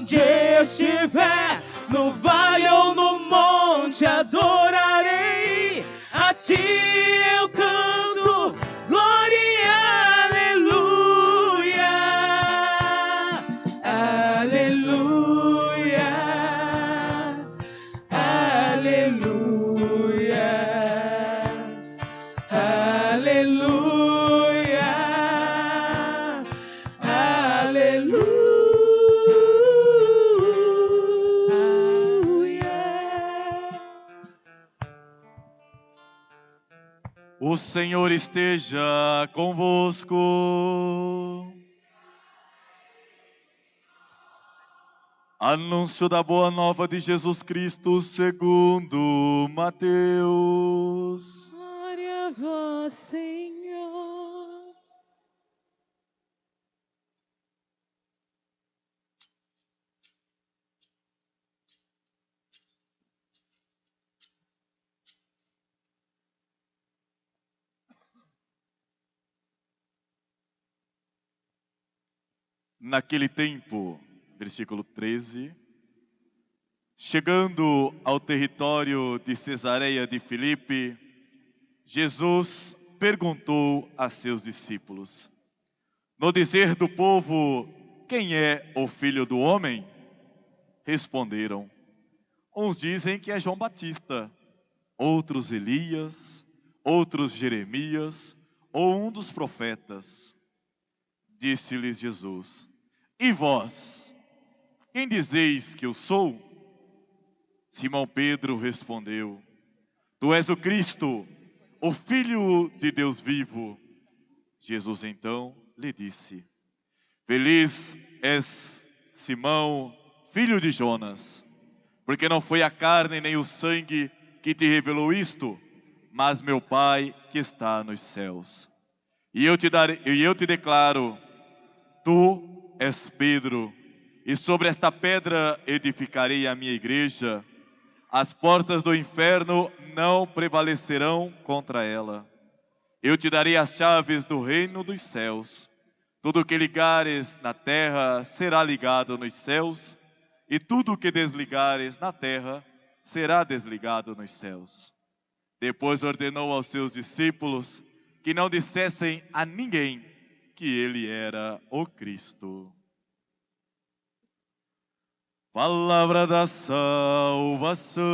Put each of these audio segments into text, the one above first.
Onde eu estiver, no vale ou no monte, adorarei. A ti eu canto, glória e aleluia. Aleluia. Aleluia. Aleluia. O Senhor esteja convosco. Anúncio da boa nova de Jesus Cristo segundo Mateus. Glória a vós, Senhor. Naquele tempo, versículo 13, chegando ao território de Cesareia de Filipe, Jesus perguntou a seus discípulos: no dizer do povo, quem é o Filho do Homem? Responderam: uns dizem que é João Batista, outros Elias, outros Jeremias ou um dos profetas. Disse-lhes Jesus: e vós, quem dizeis que eu sou? Simão Pedro respondeu: tu és o Cristo, o Filho de Deus vivo. Jesus então lhe disse: feliz és, Simão, filho de Jonas, porque não foi a carne nem o sangue que te revelou isto, mas meu Pai que está nos céus. E eu te declaro, tu és Pedro, e sobre esta pedra edificarei a minha igreja. As portas do inferno não prevalecerão contra ela. Eu te darei as chaves do reino dos céus. Tudo o que ligares na terra será ligado nos céus, e tudo o que desligares na terra será desligado nos céus. Depois ordenou aos seus discípulos que não dissessem a ninguém que ele era o Cristo. Palavra da salvação.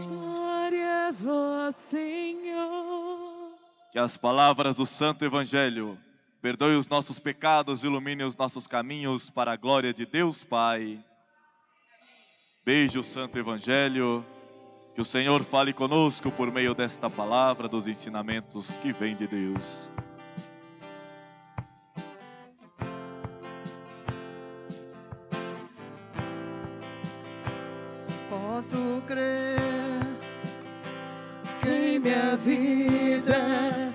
Glória a vós, Senhor. Que as palavras do Santo Evangelho perdoe os nossos pecados, ilumine os nossos caminhos para a glória de Deus Pai. Beijo o Santo Evangelho. Que o Senhor fale conosco por meio desta palavra, dos ensinamentos que vêm de Deus. Posso crer que em minha vida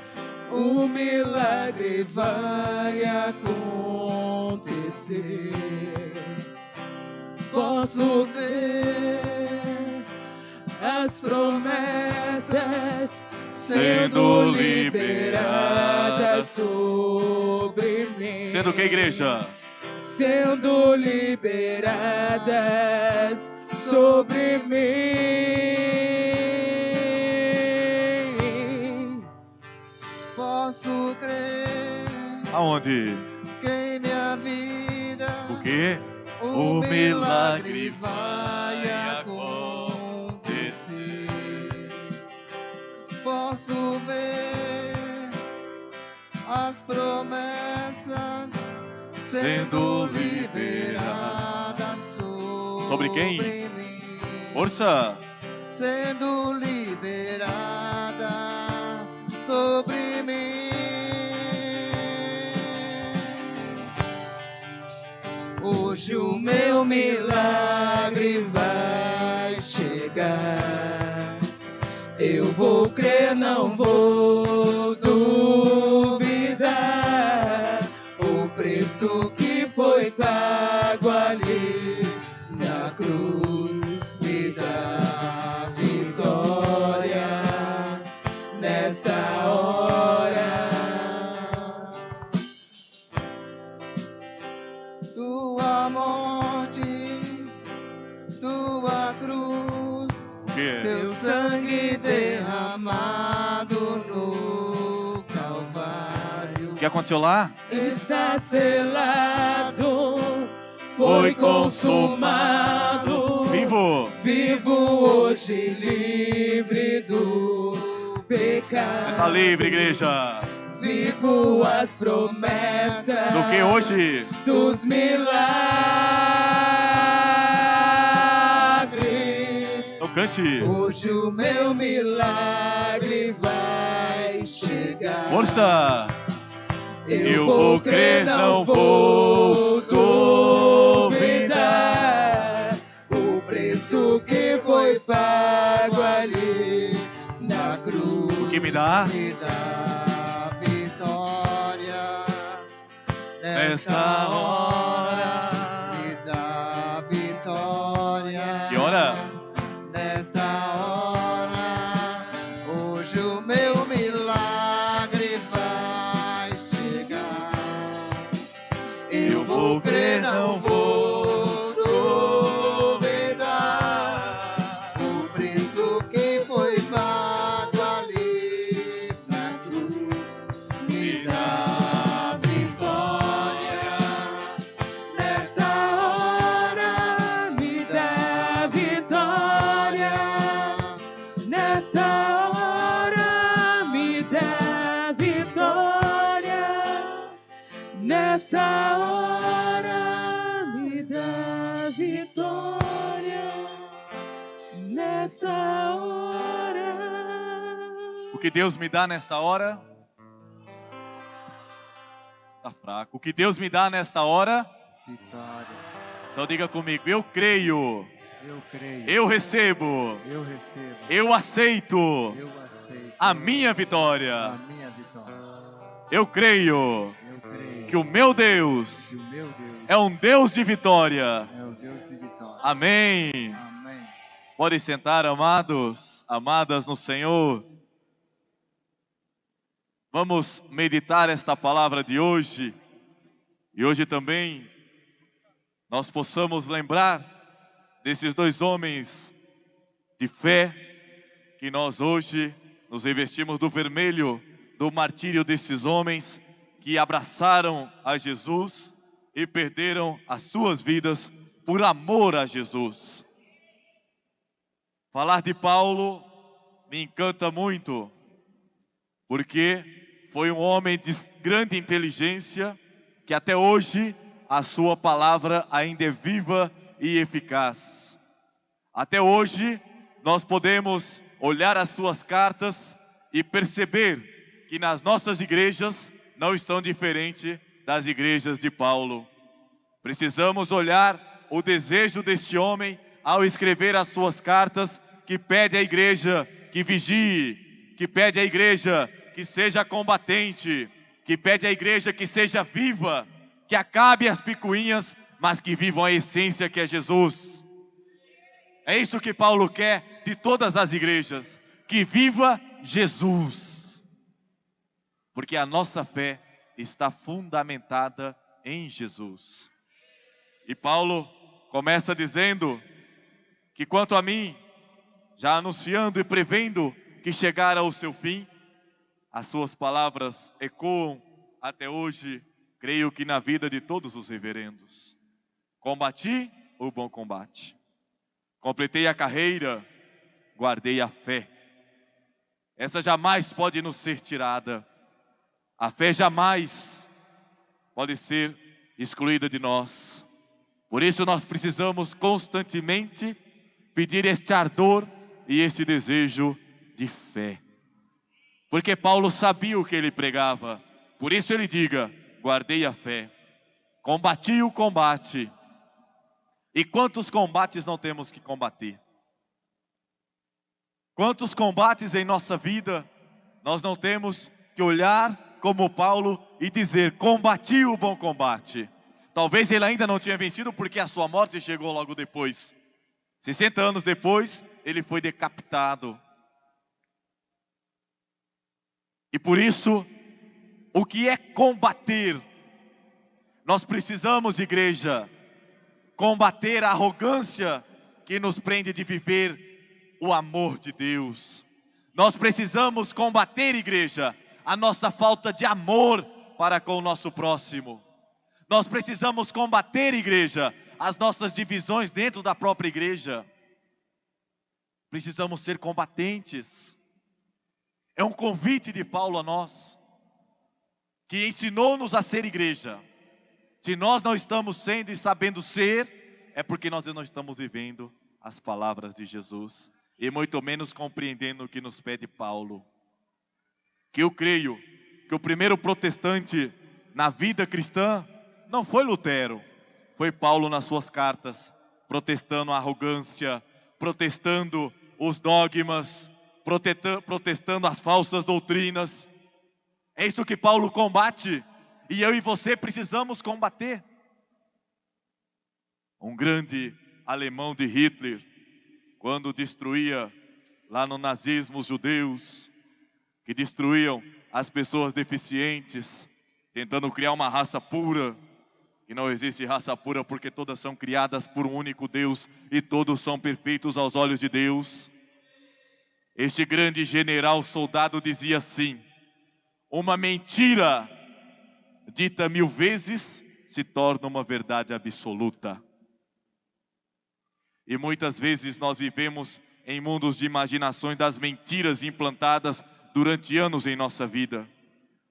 um milagre vai acontecer. Posso ver as promessas sendo liberadas sobre mim. Sendo que, igreja? Sendo liberadas sobre mim. Posso crer. Aonde? Que em minha vida o quê? O milagre vai acontecer. Posso ver as promessas sendo liberadas sobre quem? Mim. Força! Sendo liberada sobre mim. Hoje o meu milagre vai chegar. Eu vou crer, não vou duvidar. O preço que foi pago ali na cruz me dá vitória nessa hora. Tua mão na cruz, O quê? teu sangue derramado no Calvário. O que aconteceu lá? Está selado, foi consumado. Vivo. Vivo hoje livre do pecado. Você está livre, igreja. Vivo as promessas. Do que hoje? Dos milagres. Então cante. Hoje o meu milagre vai chegar. Força. Eu vou crer, não vou duvidar. O preço que foi pago ali na cruz O que me dá? me dá vitória. Nesta hora. Me dá vitória. Que hora? Nesta hora, hoje o meu milagre vai chegar. Eu vou crer, não vou duvidar. O preço que foi pago ali na cruz me dá vitória. Nessa hora Me dá vitória. Nesta hora me dá vitória. Nesta hora me dá vitória. Nesta hora. O que Deus me dá nesta hora? Tá fraco. O que Deus me dá nesta hora? vitória. Então diga comigo. Eu creio. Eu creio. Eu recebo. Eu recebo. Eu aceito Eu aceito a minha vitória. a minha vitória. Eu creio Eu creio que o meu Deus que o meu Deus é um Deus de vitória. é o Deus de vitória. Amém. Amém. Podem sentar, amados, amadas no Senhor. Vamos meditar esta palavra de hoje. E hoje também nós possamos lembrar desses dois homens de fé que nós hoje nos revestimos do vermelho do martírio desses homens que abraçaram a Jesus e perderam as suas vidas por amor a Jesus. Falar de Paulo me encanta muito, porque foi um homem de grande inteligência, que até hoje a sua palavra ainda é viva e eficaz. Até hoje nós podemos olhar as suas cartas e perceber que nas nossas igrejas não estão diferentes das igrejas de Paulo. Precisamos olhar o desejo deste homem ao escrever as suas cartas, que pede à igreja que vigie, que pede à igreja que seja combatente, que pede à igreja que seja viva, que acabe as picuinhas, mas que vivam a essência que é Jesus. É isso que Paulo quer de todas as igrejas, que viva Jesus. Porque a nossa fé está fundamentada em Jesus. E Paulo começa dizendo que quanto a mim, já anunciando e prevendo que chegara o seu fim, as suas palavras ecoam até hoje, creio que na vida de todos os reverendos. Combati o bom combate, completei a carreira, guardei a fé. Essa jamais pode nos ser tirada. A fé jamais pode ser excluída de nós. Por isso nós precisamos constantemente pedir este ardor e esse desejo de fé. Porque Paulo sabia o que ele pregava. Por isso ele diga, guardei a fé, combati o combate. E quantos combates não temos que combater? Quantos combates em nossa vida nós não temos que olhar como Paulo e dizer, combati o bom combate. Talvez ele ainda não tinha vencido porque a sua morte chegou logo depois. 60 anos depois, ele foi decapitado. E por isso, o que é combater? Nós precisamos, igreja, combater a arrogância que nos prende de viver o amor de Deus. Nós precisamos combater, igreja, a nossa falta de amor para com o nosso próximo. Nós precisamos combater, igreja, as nossas divisões dentro da própria igreja. Precisamos ser combatentes. É um convite de Paulo a nós, que ensinou-nos a ser igreja. Se nós não estamos sendo e sabendo ser, é porque nós não estamos vivendo as palavras de Jesus, e muito menos compreendendo o que nos pede Paulo. Que eu creio que o primeiro protestante na vida cristã não foi Lutero, foi Paulo nas suas cartas, protestando a arrogância, protestando os dogmas, protestando as falsas doutrinas. É isso que Paulo combate, e eu e você precisamos combater. Um grande alemão de Hitler, quando destruía lá no nazismo os judeus, que destruíam as pessoas deficientes, tentando criar uma raça pura, que não existe raça pura porque todas são criadas por um único Deus e todos são perfeitos aos olhos de Deus. Este grande general soldado dizia assim: uma mentira dita 1000 vezes se torna uma verdade absoluta. E muitas vezes nós vivemos em mundos de imaginações das mentiras implantadas durante anos em nossa vida.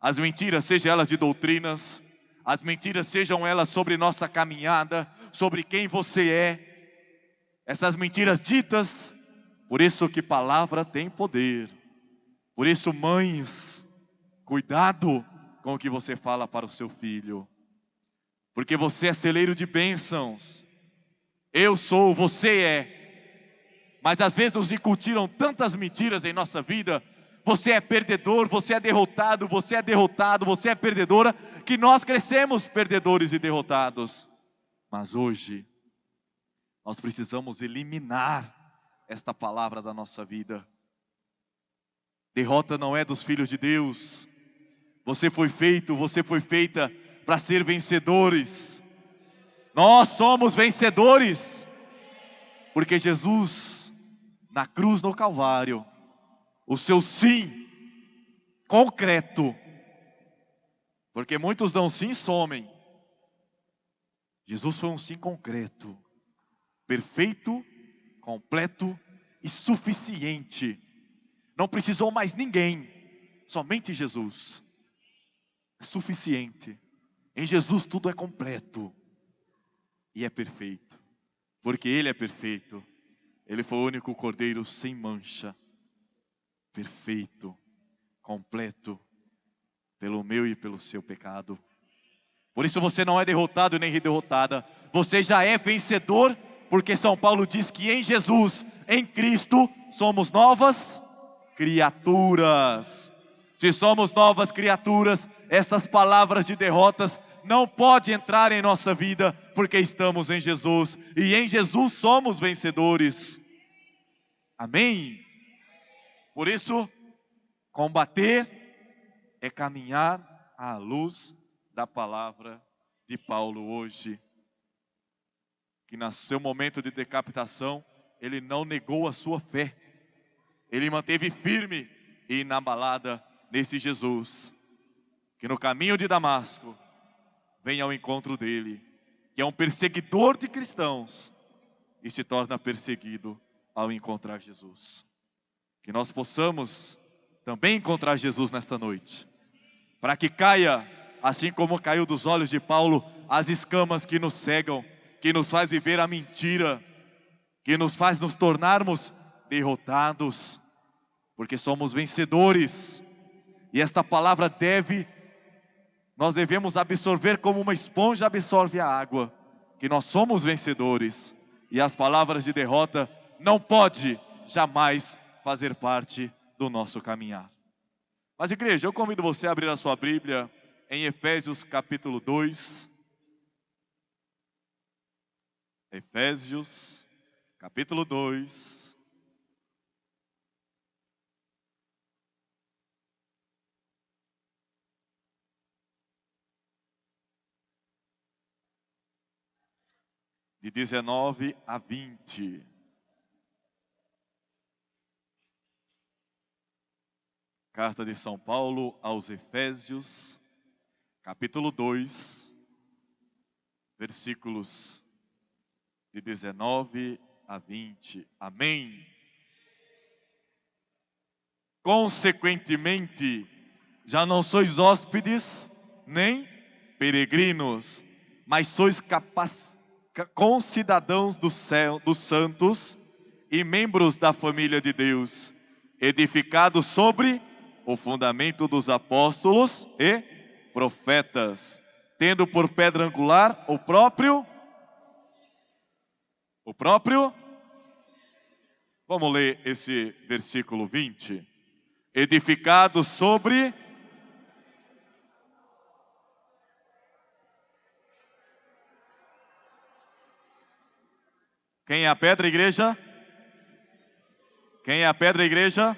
As mentiras, sejam elas de doutrinas, as mentiras sejam elas sobre nossa caminhada, sobre quem você é. Essas mentiras ditas, por isso que palavra tem poder. Por isso, mães, cuidado com o que você fala para o seu filho. Porque você é celeiro de bênçãos. Eu sou, você é. Mas às vezes nos incutiram tantas mentiras em nossa vida. Você é perdedor, você é derrotado, você é derrotado, você é perdedora, que nós crescemos perdedores e derrotados. Mas hoje, nós precisamos eliminar esta palavra da nossa vida. Derrota não é dos filhos de Deus. Você foi feita para ser vencedores. Nós somos vencedores, porque Jesus, na cruz no Calvário, o seu sim concreto, porque muitos dão sim e somem. Jesus foi um sim concreto, perfeito, completo e suficiente. Não precisou mais ninguém, somente Jesus. É suficiente. Em Jesus tudo é completo e é perfeito, porque Ele é perfeito. Ele foi o único cordeiro sem mancha, perfeito, completo, pelo meu e pelo seu pecado. Por isso você não é derrotado nem derrotada, você já é vencedor, porque São Paulo diz que em Jesus, em Cristo, somos novas criaturas. Se somos novas criaturas, essas palavras de derrotas não podem entrar em nossa vida, porque estamos em Jesus, e em Jesus somos vencedores. Amém? Por isso, combater é caminhar à luz da palavra de Paulo hoje. Que no seu momento de decapitação, ele não negou a sua fé. Ele manteve firme e inabalada nesse Jesus, que no caminho de Damasco, vem ao encontro dele, que é um perseguidor de cristãos, e se torna perseguido ao encontrar Jesus. Que nós possamos também encontrar Jesus nesta noite, para que caia, assim como caiu dos olhos de Paulo, as escamas que nos cegam, que nos faz viver a mentira, que nos faz nos tornarmos derrotados, porque somos vencedores, e esta palavra nós devemos absorver como uma esponja absorve a água, que nós somos vencedores, e as palavras de derrota não pode jamais fazer parte do nosso caminhar. Mas igreja, eu convido você a abrir a sua Bíblia em Efésios capítulo 2. Efésios capítulo 2. De 19 a 20. Carta de São Paulo aos Efésios, capítulo 2, versículos de 19 a 20. Amém. Consequentemente, já não sois hóspedes, nem peregrinos, mas sois concidadãos do céu, dos santos e membros da família de Deus, edificados sobre o fundamento dos apóstolos e profetas, tendo por pedra angular o próprio. Vamos ler esse versículo 20. Edificado sobre. Quem é a pedra, igreja? Quem é a pedra, igreja?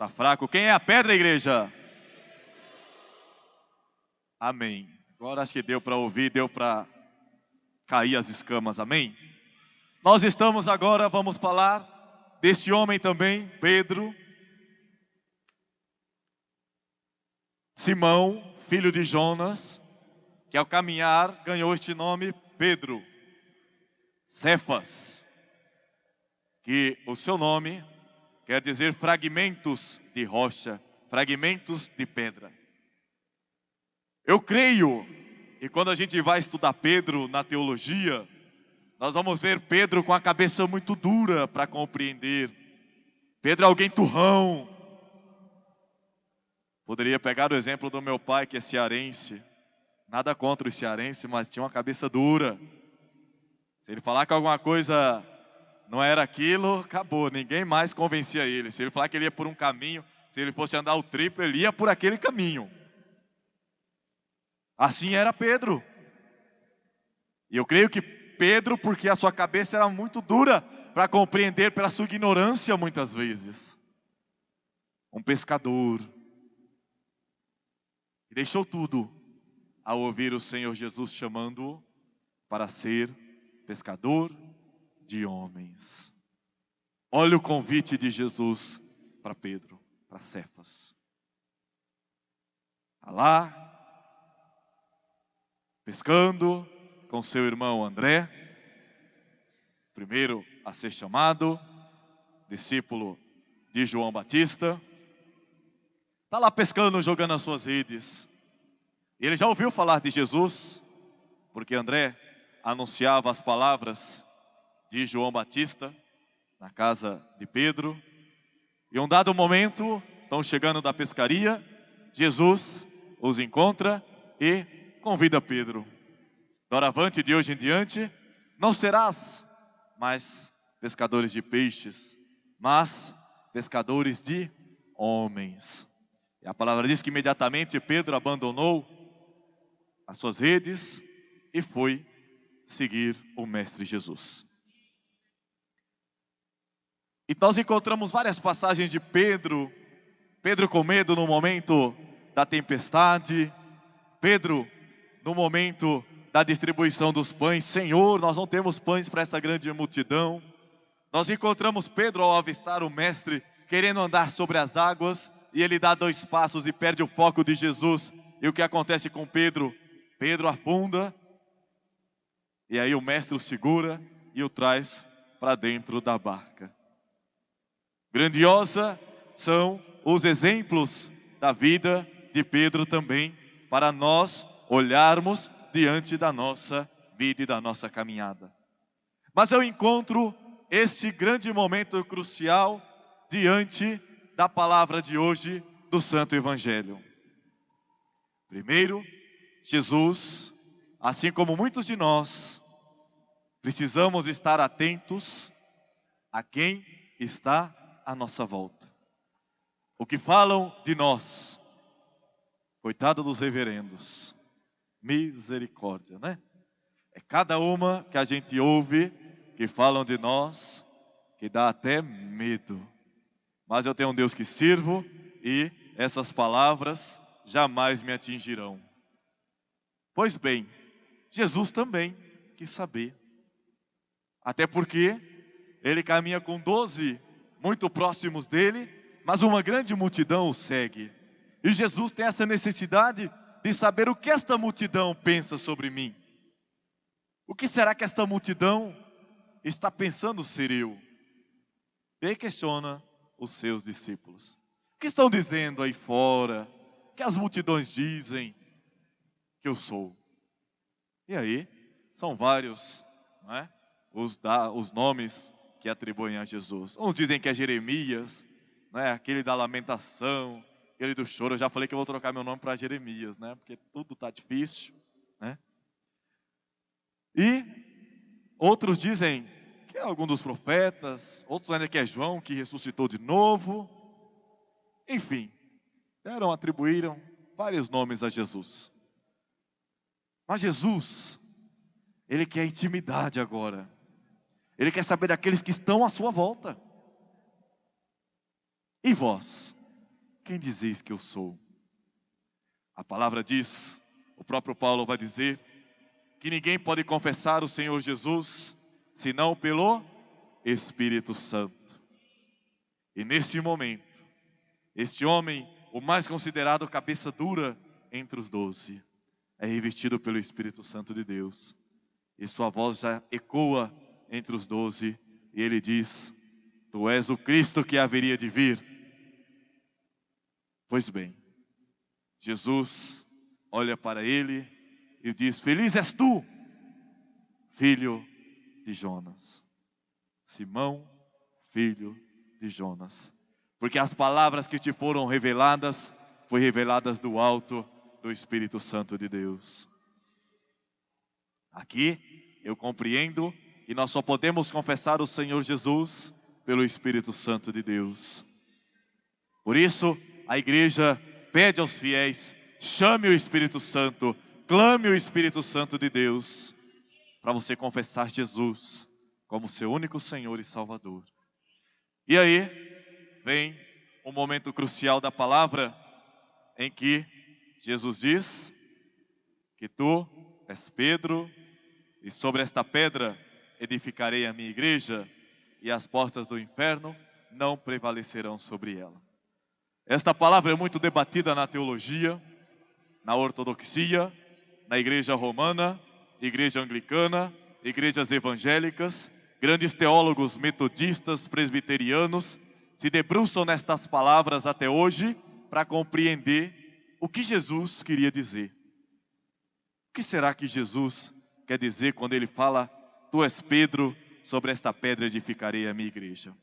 Está fraco. Quem é a pedra, igreja? Amém. Agora acho que deu para ouvir, deu para cair as escamas. Amém? Nós estamos agora, vamos falar deste homem também, Pedro. Simão, filho de Jonas, que ao caminhar ganhou este nome, Pedro. Cefas, que o seu nome quer dizer fragmentos de rocha, fragmentos de pedra. Eu creio, e quando a gente vai estudar Pedro na teologia, nós vamos ver Pedro com a cabeça muito dura para compreender. Pedro é alguém turrão. Poderia pegar o exemplo do meu pai, que é cearense. Nada contra o cearense, mas tinha uma cabeça dura. Se ele falar que alguma coisa não era aquilo, acabou. Ninguém mais convencia ele. Se ele falar que ele ia por um caminho, se ele fosse andar o triplo, ele ia por aquele caminho. Assim era Pedro. E eu creio que Pedro, porque a sua cabeça era muito dura para compreender pela sua ignorância muitas vezes. Um pescador. E deixou tudo ao ouvir o Senhor Jesus chamando-o para ser pescador de homens. Olha o convite de Jesus para Pedro, para Cefas. Está lá, pescando com seu irmão André, primeiro a ser chamado, discípulo de João Batista. Está lá pescando, jogando as suas redes. E ele já ouviu falar de Jesus, porque André anunciava as palavras de João Batista na casa de Pedro. E um dado momento, estão chegando da pescaria, Jesus os encontra e convida Pedro. Doravante, de hoje em diante, não serás mais pescadores de peixes, mas pescadores de homens. E a palavra diz que imediatamente Pedro abandonou as suas redes e foi seguir o Mestre Jesus. E nós encontramos várias passagens de Pedro com medo no momento da tempestade, Pedro no momento da distribuição dos pães. Senhor, nós não temos pães para essa grande multidão. Nós encontramos Pedro ao avistar o Mestre querendo andar sobre as águas, e ele dá 2 passos e perde o foco de Jesus. E o que acontece com Pedro? Pedro afunda, e aí o Mestre o segura e o traz para dentro da barca. Grandiosa são os exemplos da vida de Pedro também, para nós olharmos diante da nossa vida e da nossa caminhada. Mas eu encontro este grande momento crucial diante da palavra de hoje do Santo Evangelho. Primeiro, Jesus, assim como muitos de nós, precisamos estar atentos a quem está à nossa volta. O que falam de nós, coitado dos reverendos, misericórdia, né? É cada uma que a gente ouve que falam de nós, que dá até medo. Mas eu tenho um Deus que sirvo e essas palavras jamais me atingirão. Pois bem, Jesus também quis saber. Até porque ele caminha com 12 muito próximos dele, mas uma grande multidão o segue. E Jesus tem essa necessidade de saber o que esta multidão pensa sobre mim. O que será que esta multidão está pensando ser eu? E aí questiona os seus discípulos. O que estão dizendo aí fora? O que as multidões dizem que eu sou? E aí, são vários, não é? Os nomes que atribuem a Jesus. Uns dizem que é Jeremias, né? Aquele da lamentação, aquele do choro. Eu já falei que eu vou trocar meu nome para Jeremias, né? Porque tudo está difícil, né? E outros dizem que é algum dos profetas, outros ainda que é João, que ressuscitou de novo. Enfim, atribuíram vários nomes a Jesus. Mas Jesus, Ele quer intimidade agora. Ele quer saber daqueles que estão à sua volta. E vós, quem dizeis que eu sou? A palavra diz, o próprio Paulo vai dizer, que ninguém pode confessar o Senhor Jesus, senão pelo Espírito Santo. E nesse momento, este homem, o mais considerado cabeça dura entre os 12, é revestido pelo Espírito Santo de Deus. E sua voz já ecoa entre os 12, e ele diz, tu és o Cristo que haveria de vir. Pois bem, Jesus olha para ele e diz, feliz és tu, filho de Jonas. Simão, filho de Jonas. Porque as palavras que te foram reveladas, foram reveladas do alto do Espírito Santo de Deus. Aqui eu compreendo que nós só podemos confessar o Senhor Jesus pelo Espírito Santo de Deus. Por isso, a igreja pede aos fiéis, chame o Espírito Santo, clame o Espírito Santo de Deus, para você confessar Jesus como seu único Senhor e Salvador. E aí, vem um momento crucial da palavra, em que Jesus diz que tu és Pedro, e sobre esta pedra edificarei a minha igreja, e as portas do inferno não prevalecerão sobre ela. Esta palavra é muito debatida na teologia, na ortodoxia, na igreja romana, igreja anglicana, igrejas evangélicas. Grandes teólogos metodistas, presbiterianos, se debruçam nestas palavras até hoje para compreender o que Jesus queria dizer. O que será que Jesus quer dizer quando ele fala, tu és Pedro, sobre esta pedra edificarei a minha igreja?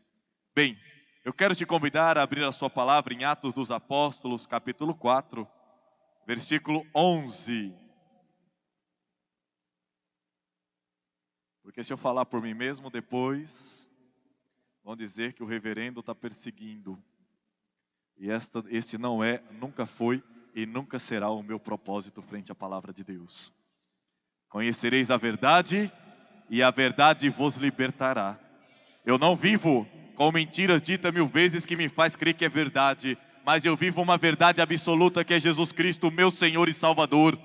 Bem, eu quero te convidar a abrir a sua palavra em Atos dos Apóstolos, capítulo 4, versículo 11. Porque se eu falar por mim mesmo, depois vão dizer que o reverendo está perseguindo. E esse não é, nunca foi e nunca será o meu propósito frente à palavra de Deus. Conhecereis a verdade e a verdade vos libertará. Eu não vivo com mentiras ditas 1000 vezes que me faz crer que é verdade, mas eu vivo uma verdade absoluta que é Jesus Cristo, meu Senhor e Salvador.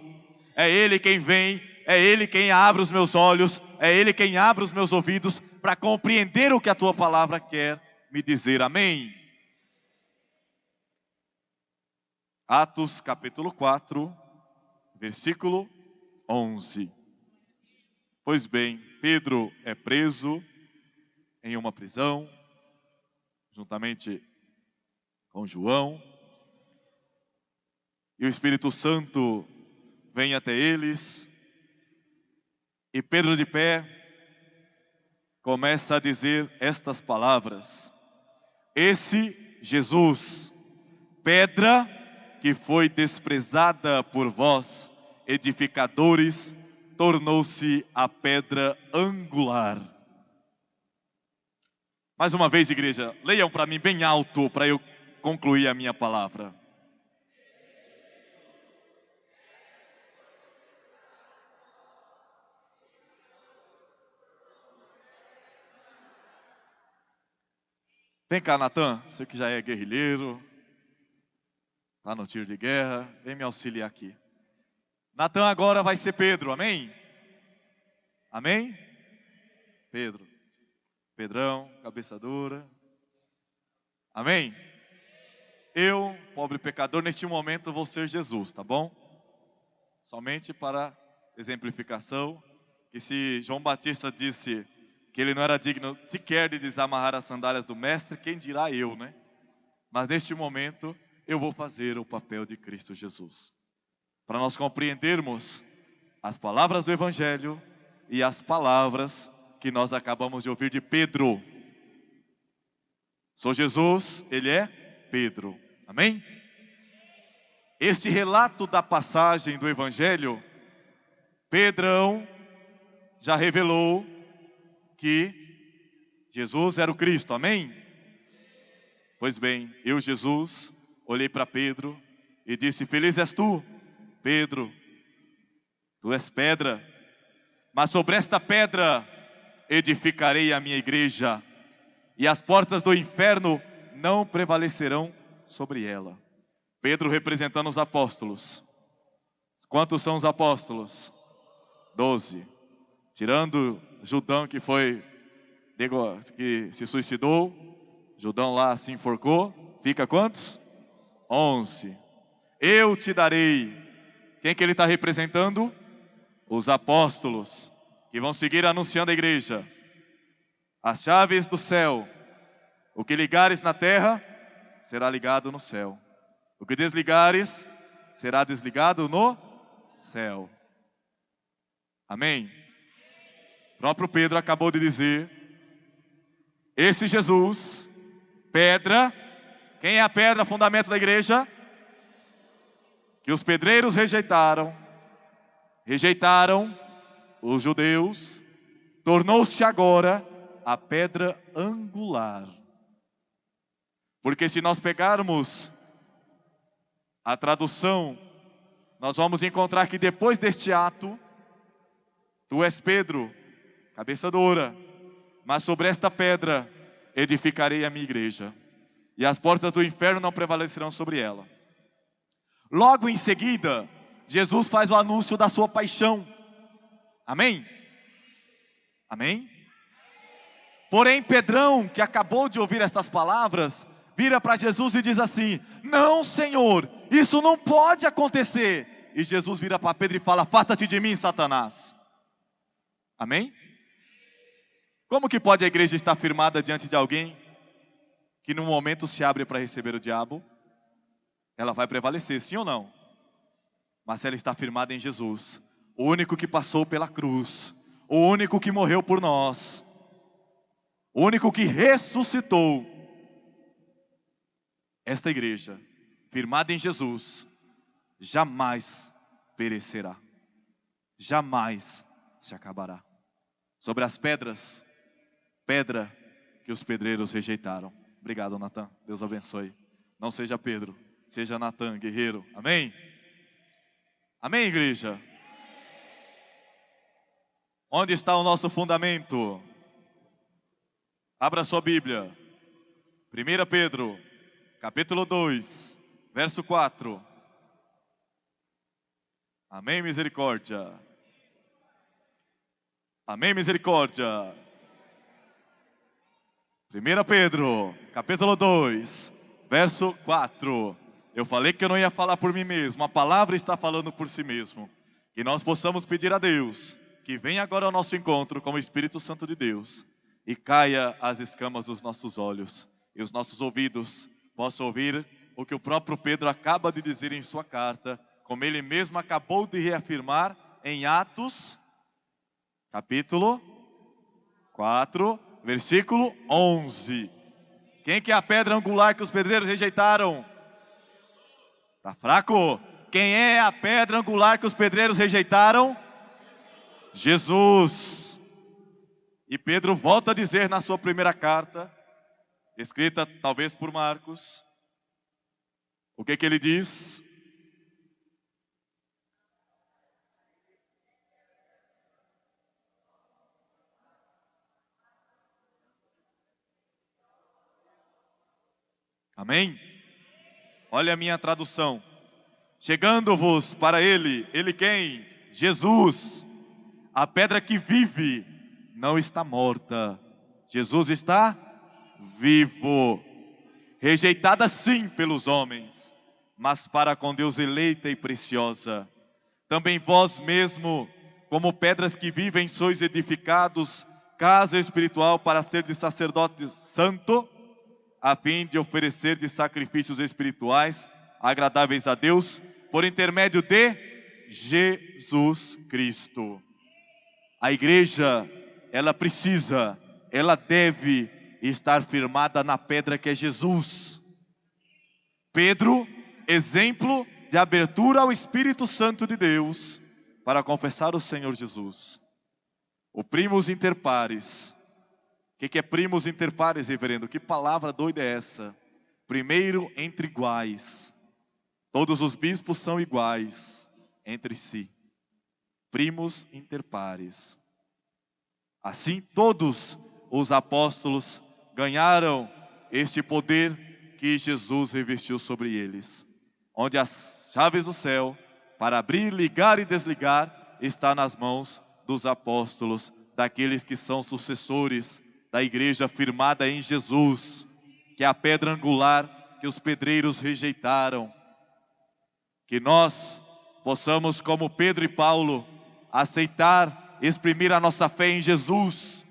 É Ele quem vem, é Ele quem abre os meus olhos, é Ele quem abre os meus ouvidos para compreender o que a Tua palavra quer me dizer. Amém? Atos capítulo 4, versículo 11. Pois bem, Pedro é preso em uma prisão, juntamente com João, e o Espírito Santo vem até eles, e Pedro de pé começa a dizer estas palavras: esse Jesus, pedra que foi desprezada por vós, edificadores, tornou-se a pedra angular. Mais uma vez, igreja, leiam para mim bem alto para eu concluir a minha palavra. Vem cá, Natan, você que já é guerrilheiro, está no tiro de guerra, vem me auxiliar aqui. Natan agora vai ser Pedro, amém? Amém? Pedro, Pedrão, cabeça dura, amém? Eu, pobre pecador, neste momento vou ser Jesus, tá bom? Somente para exemplificação, que se João Batista disse que ele não era digno sequer de desamarrar as sandálias do mestre, quem dirá eu, né? Mas neste momento eu vou fazer o papel de Cristo Jesus. Para nós compreendermos as palavras do Evangelho e as palavras que nós acabamos de ouvir de Pedro. Sou Jesus, ele é Pedro. Amém? Este relato da passagem do Evangelho, Pedrão já revelou que Jesus era o Cristo. Amém? Pois bem, eu, Jesus, olhei para Pedro e disse: feliz és tu, Pedro, tu és pedra, mas sobre esta pedra edificarei a minha igreja, e as portas do inferno não prevalecerão sobre ela. Pedro representando os apóstolos. Quantos são os apóstolos? 12. Tirando Judão que se suicidou, Judão lá se enforcou, fica quantos? 11. Eu te darei. Quem que ele está representando? Os apóstolos, que vão seguir anunciando a igreja. As chaves do céu. O que ligares na terra, será ligado no céu. O que desligares, será desligado no céu. Amém? O próprio Pedro acabou de dizer: esse Jesus, pedra. Quem é a pedra, fundamento da igreja? Que os pedreiros rejeitaram os judeus, tornou-se agora a pedra angular. Porque se nós pegarmos a tradução, nós vamos encontrar que depois deste ato, tu és Pedro, cabeça dura, mas sobre esta pedra edificarei a minha igreja, e as portas do inferno não prevalecerão sobre ela. Logo em seguida, Jesus faz o anúncio da sua paixão. Amém? Amém? Porém, Pedrão, que acabou de ouvir essas palavras, vira para Jesus e diz assim: não, Senhor, isso não pode acontecer. E Jesus vira para Pedro e fala: afasta-te de mim, Satanás. Amém? Como que pode a igreja estar firmada diante de alguém que no momento se abre para receber o diabo? Ela vai prevalecer, sim ou não? Mas ela está firmada em Jesus, o único que passou pela cruz, o único que morreu por nós, o único que ressuscitou. Esta igreja, firmada em Jesus, jamais perecerá, jamais se acabará. Sobre as pedras, pedra que os pedreiros rejeitaram. Obrigado, Natan, Deus abençoe. Não seja Pedro, seja Natan, guerreiro. Amém? Amém, igreja? Onde está o nosso fundamento? Abra sua Bíblia. 1 Pedro, capítulo 2, verso 4. Amém, misericórdia. Amém, misericórdia. 1 Pedro, capítulo 2, verso 4. Eu falei que eu não ia falar por mim mesmo, a palavra está falando por si mesmo. Que nós possamos pedir a Deus que venha agora ao nosso encontro com o Espírito Santo de Deus e caia as escamas dos nossos olhos e os nossos ouvidos possam ouvir o que o próprio Pedro acaba de dizer em sua carta, como ele mesmo acabou de reafirmar em Atos, capítulo 4, versículo 11. Quem que é a pedra angular que os pedreiros rejeitaram? Tá fraco? Quem é a pedra angular que os pedreiros rejeitaram? Jesus. E Pedro volta a dizer na sua primeira carta, escrita talvez por Marcos, o que ele diz? Amém? Olha a minha tradução. Chegando-vos para ele quem? Jesus, a pedra que vive, não está morta. Jesus está vivo. rejeitada sim pelos homens, mas para com Deus eleita e preciosa. Também vós mesmo, como pedras que vivem, sois edificados, casa espiritual para ser de sacerdote santo, a fim de oferecer de sacrifícios espirituais agradáveis a Deus, por intermédio de Jesus Cristo. A igreja, ela precisa, ela deve estar firmada na pedra que é Jesus. Pedro, exemplo de abertura ao Espírito Santo de Deus para confessar o Senhor Jesus. O primus inter pares. O que é primus inter pares, reverendo? Que palavra doida é essa? Primeiro entre iguais. Todos os bispos são iguais entre si. Primus inter pares. Assim todos os apóstolos ganharam este poder que Jesus revestiu sobre eles. Onde as chaves do céu, para abrir, ligar e desligar, está nas mãos dos apóstolos, daqueles que são sucessores da igreja firmada em Jesus, que é a pedra angular que os pedreiros rejeitaram. Que nós possamos, como Pedro e Paulo, aceitar, exprimir a nossa fé em Jesus,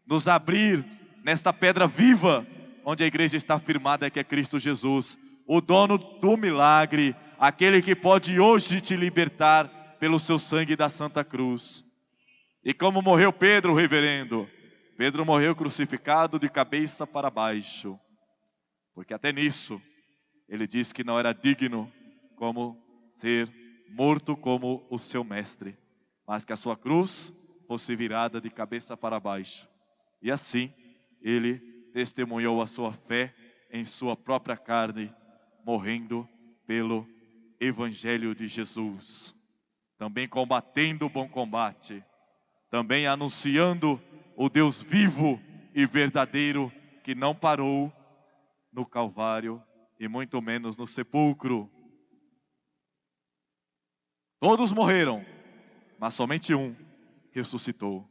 nos abrir nesta pedra viva, onde a igreja está firmada, que é Cristo Jesus, o dono do milagre, aquele que pode hoje te libertar pelo seu sangue da Santa Cruz. E como morreu Pedro, reverendo? Pedro morreu crucificado de cabeça para baixo, porque até nisso ele disse que não era digno como ser morto como o seu mestre, mas que a sua cruz fosse virada de cabeça para baixo. E assim ele testemunhou a sua fé em sua própria carne, morrendo pelo Evangelho de Jesus, também combatendo o bom combate, também anunciando o Deus vivo e verdadeiro, que não parou no Calvário e muito menos no sepulcro. Todos morreram, mas somente um ressuscitou.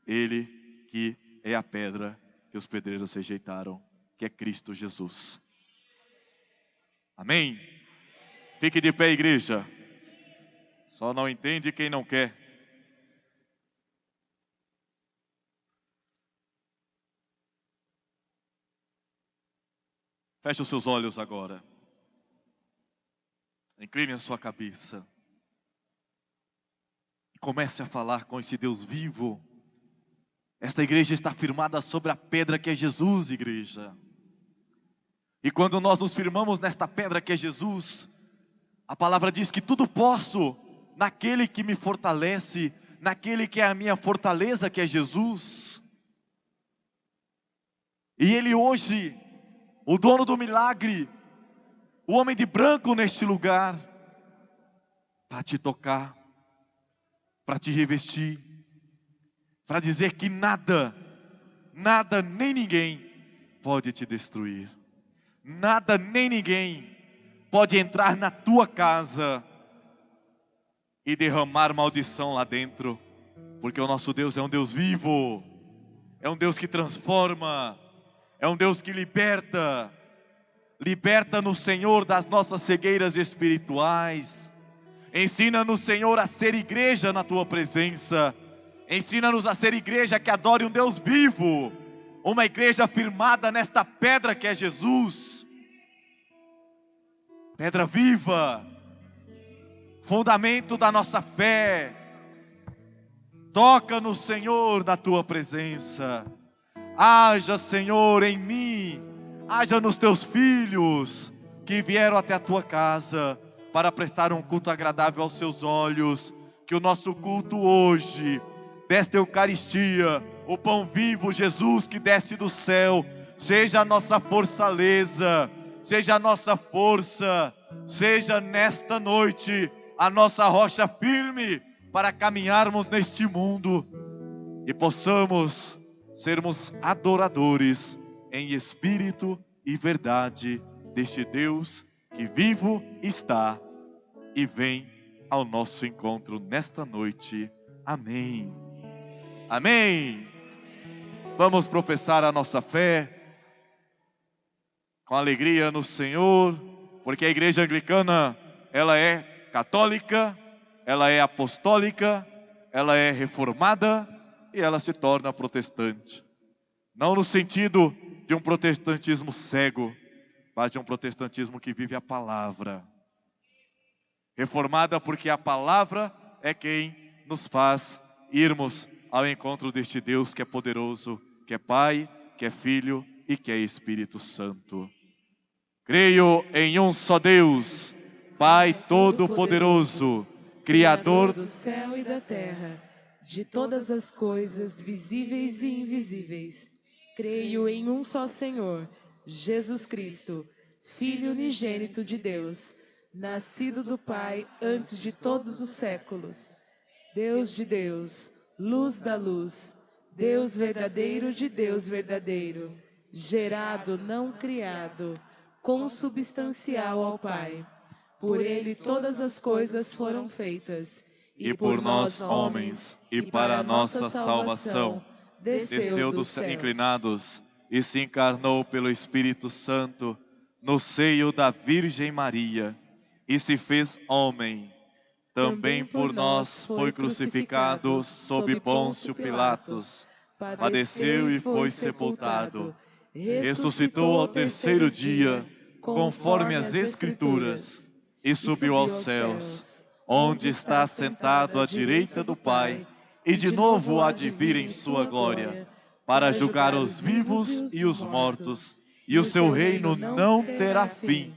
Ele que é a pedra que os pedreiros rejeitaram, que é Cristo Jesus. Amém? Fique de pé, igreja. Só não entende quem não quer. Feche os seus olhos agora. Incline a sua cabeça. E comece a falar com esse Deus vivo. Esta igreja está firmada sobre a pedra que é Jesus, igreja. E quando nós nos firmamos nesta pedra que é Jesus, a palavra diz que tudo posso naquele que me fortalece, naquele que é a minha fortaleza, que é Jesus. E Ele hoje, o dono do milagre, o homem de branco neste lugar, para te tocar, para te revestir, para dizer que nada, nada nem ninguém pode te destruir. Nada nem ninguém pode entrar na tua casa e derramar maldição lá dentro, porque o nosso Deus é um Deus vivo, é um Deus que transforma, é um Deus que liberta. Liberta-nos, Senhor, das nossas cegueiras espirituais. Ensina-nos, Senhor, a ser igreja na tua presença. Ensina-nos a ser igreja que adore um Deus vivo, uma igreja firmada nesta pedra que é Jesus. Pedra viva, fundamento da nossa fé. Toca-nos, Senhor, na tua presença. Haja, Senhor, em mim, haja nos teus filhos que vieram até a tua casa para prestar um culto agradável aos seus olhos. Que o nosso culto hoje, desta Eucaristia, o pão vivo, Jesus que desce do céu, seja a nossa fortaleza, seja a nossa força, seja nesta noite a nossa rocha firme para caminharmos neste mundo e possamos sermos adoradores em espírito e verdade deste Deus que vivo está e vem ao nosso encontro nesta noite. Amém. Amém. Vamos professar a nossa fé com alegria no Senhor, porque a igreja anglicana, ela é católica, ela é apostólica, ela é reformada e ela se torna protestante. Não no sentido de um protestantismo cego, mas de um protestantismo que vive a palavra. Reformada porque a palavra é quem nos faz irmos ao encontro deste Deus que é poderoso, que é Pai, que é Filho e que é Espírito Santo. Creio em um só Deus, Pai Todo-Poderoso, Criador do céu e da terra, de todas as coisas visíveis e invisíveis. Creio em um só Senhor, Jesus Cristo, Filho unigênito de Deus, nascido do Pai antes de todos os séculos. Deus de Deus, luz da luz, Deus verdadeiro de Deus verdadeiro, gerado, não criado, consubstancial ao Pai. Por ele todas as coisas foram feitas, e por nós homens, e para a nossa salvação, desceu dos céus inclinados e se encarnou pelo Espírito Santo no seio da Virgem Maria e se fez homem. Também por nós foi crucificado sob Pôncio Pilatos, padeceu e foi sepultado, ressuscitou ao terceiro dia, conforme as Escrituras, e subiu aos céus, onde está sentado à direita do Pai, e de novo há de vir em sua glória, para julgar os vivos e os mortos, e o seu reino não terá fim.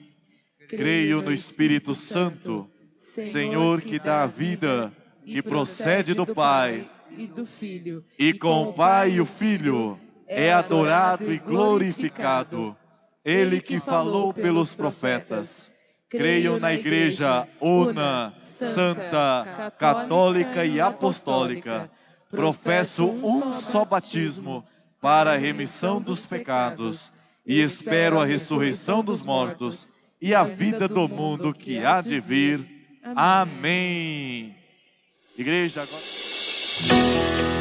Creio no Espírito Santo, Senhor que dá a vida, que procede do Pai, e do Filho, e com o Pai e o Filho é adorado e glorificado. Ele que falou pelos profetas. Creio na Igreja una, santa, católica e apostólica. Professo um só batismo para a remissão dos pecados e espero a ressurreição dos mortos e a vida do mundo que há de vir. Amém. Igreja, agora...